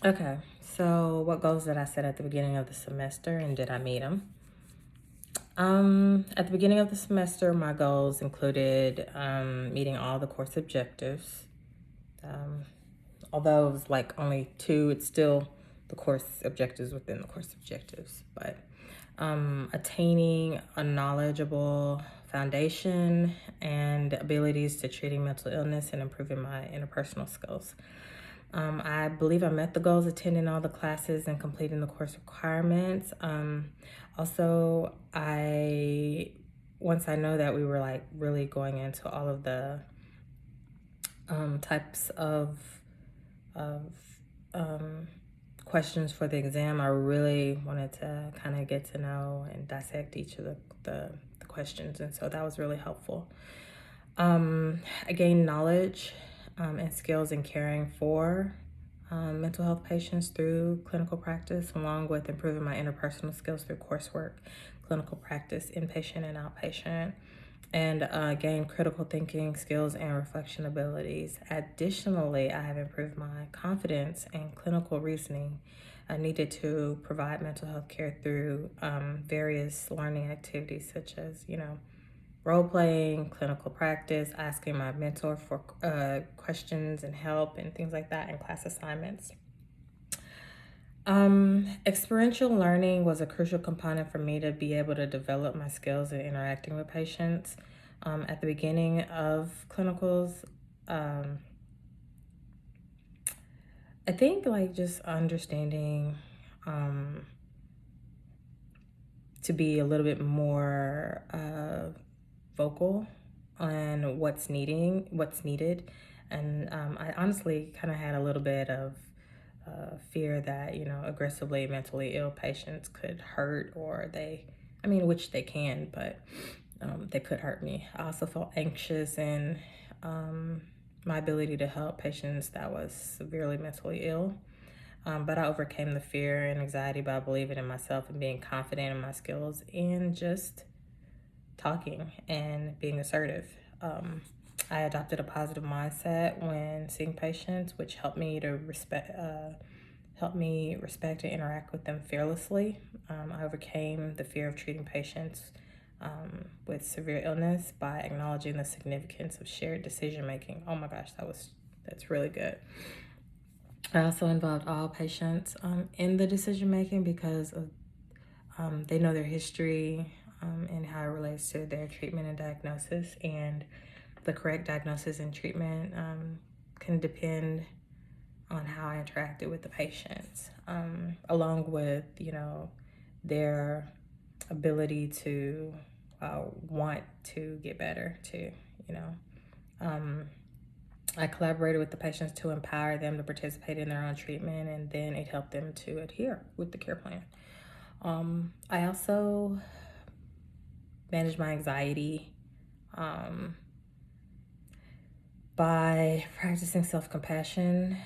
Okay, so what goals did I set at the beginning of the semester and did I meet them? At the beginning of the semester, my goals included meeting all the course objectives. Um, Although it was like only two, it's still the course objectives within the course objectives. But attaining a knowledgeable foundation and abilities to treating mental illness and improving my interpersonal skills. I believe I met the goals, attending all the classes and completing the course requirements. Also, once I know that we were like really going into all of the types of questions for the exam, I really wanted to kind of get to know and dissect each of the questions, and so that was really helpful. I gained knowledge and skills in caring for mental health patients through clinical practice, along with improving my interpersonal skills through coursework, clinical practice, inpatient and outpatient, and gain critical thinking skills and reflection abilities. Additionally, I have improved my confidence and clinical reasoning needed to provide mental health care through various learning activities such as, role playing, clinical practice, asking my mentor for questions and help and things like that, and class assignments. Experiential learning was a crucial component for me to be able to develop my skills in interacting with patients. At the beginning of clinicals, I think like just understanding to be a little bit more vocal on what's needed, and I honestly kind of had a little bit of fear that aggressively mentally ill patients could hurt, or which they can, but they could hurt me. I also felt anxious in my ability to help patients that was severely mentally ill. But I overcame the fear and anxiety by believing in myself and being confident in my skills and just talking and being assertive. I adopted a positive mindset when seeing patients, which helped me respect and interact with them fearlessly. I overcame the fear of treating patients with severe illness by acknowledging the significance of shared decision making. Oh my gosh, that's really good. I also involved all patients in the decision making because they know their history and how it relates to their treatment and diagnosis. And the correct diagnosis and treatment can depend on how I interacted with the patients, along with, their ability to want to get better too, you know. I collaborated with the patients to empower them to participate in their own treatment, and then it helped them to adhere with the care plan. I also managed my anxiety by practicing self-compassion,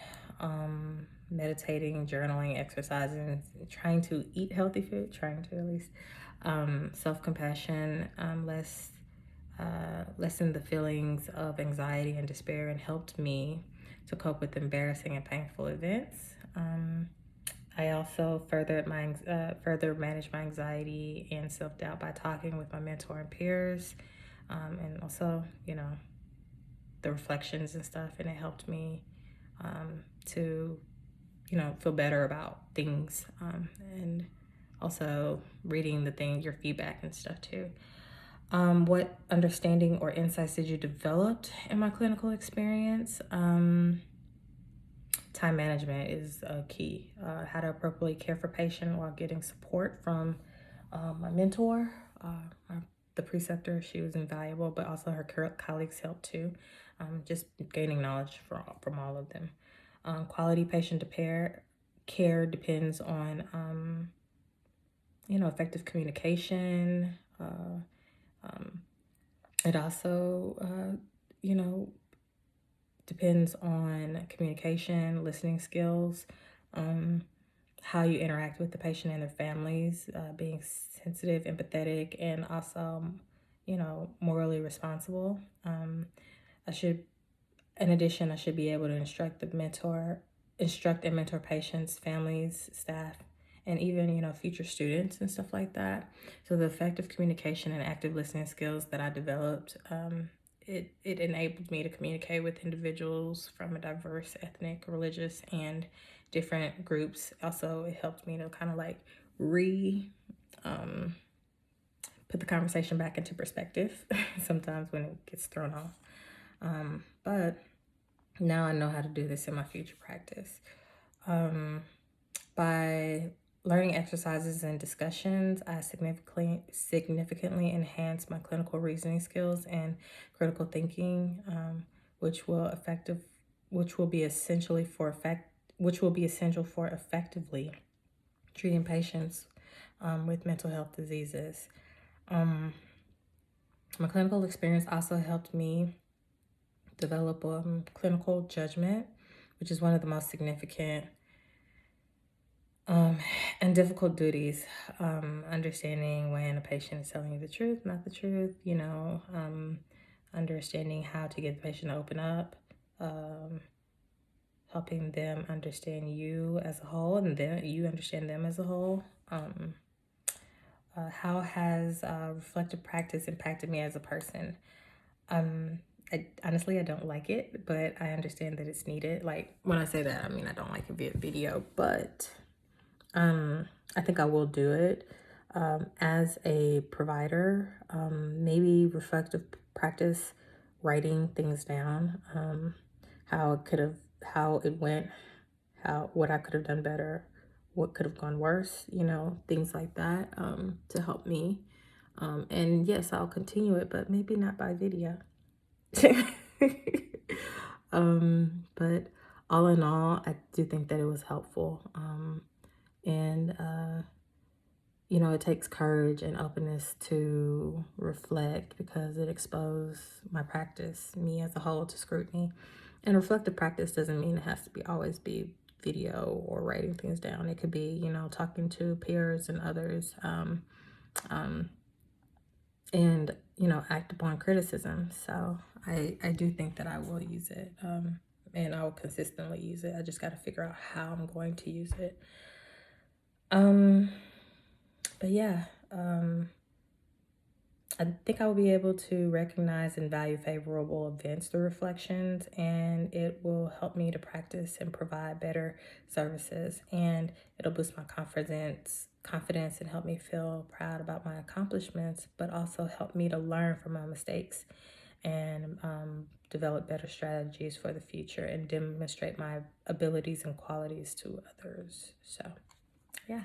meditating, journaling, exercising, trying to eat healthy food, trying to at least. Self-compassion lessened the feelings of anxiety and despair and helped me to cope with embarrassing and painful events. I also further managed my anxiety and self-doubt by talking with my mentor and peers, and also, the reflections and stuff, and it helped me to, feel better about things, and also reading your feedback and stuff too. What understanding or insights did you develop in my clinical experience? Time management is a key. How to appropriately care for patient while getting support from my mentor, the preceptor. She was invaluable, but also her colleagues helped too. Just gaining knowledge from all of them. Quality patient care depends on effective communication. It also depends on communication, listening skills, how you interact with the patient and their families, being sensitive, empathetic, and also, morally responsible. In addition, I should be able to instruct the mentor instruct and mentor patients, families, staff, and even, future students and stuff like that. So the effective communication and active listening skills that I developed, it enabled me to communicate with individuals from a diverse ethnic, religious, and different groups. Also, it helped me to kind of like put the conversation back into perspective sometimes when it gets thrown off. But now I know how to do this in my future practice. By learning exercises and discussions, I significantly enhance my clinical reasoning skills and critical thinking, which will be which will be essential for effectively treating patients with mental health diseases. My clinical experience also helped me develop clinical judgment, which is one of the most significant and difficult duties. Understanding when a patient is telling you the truth, not the truth, understanding how to get the patient to open up, helping them understand you as a whole and then you understand them as a whole. How has reflective practice impacted me as a person? Honestly, I don't like it, but I understand that it's needed. Like, when I say that, I mean I don't like a video, but I think I will do it. As a provider, maybe reflective practice, writing things down, how it went, what I could have done better, what could have gone worse, things like that, to help me. And yes, I'll continue it, but maybe not by video. But all in all, I do think that it was helpful. And it takes courage and openness to reflect because it exposed my practice, me as a whole, to scrutiny. And reflective practice doesn't mean it has to be always be video or writing things down. It could be, talking to peers and others, and act upon criticism. So I do think that I will use it, and I will consistently use it. I just got to figure out how I'm going to use it. But yeah, I think I will be able to recognize and value favorable events through reflections, and it will help me to practice and provide better services, and it'll boost my confidence and help me feel proud about my accomplishments, but also help me to learn from my mistakes and develop better strategies for the future and demonstrate my abilities and qualities to others. So, yeah.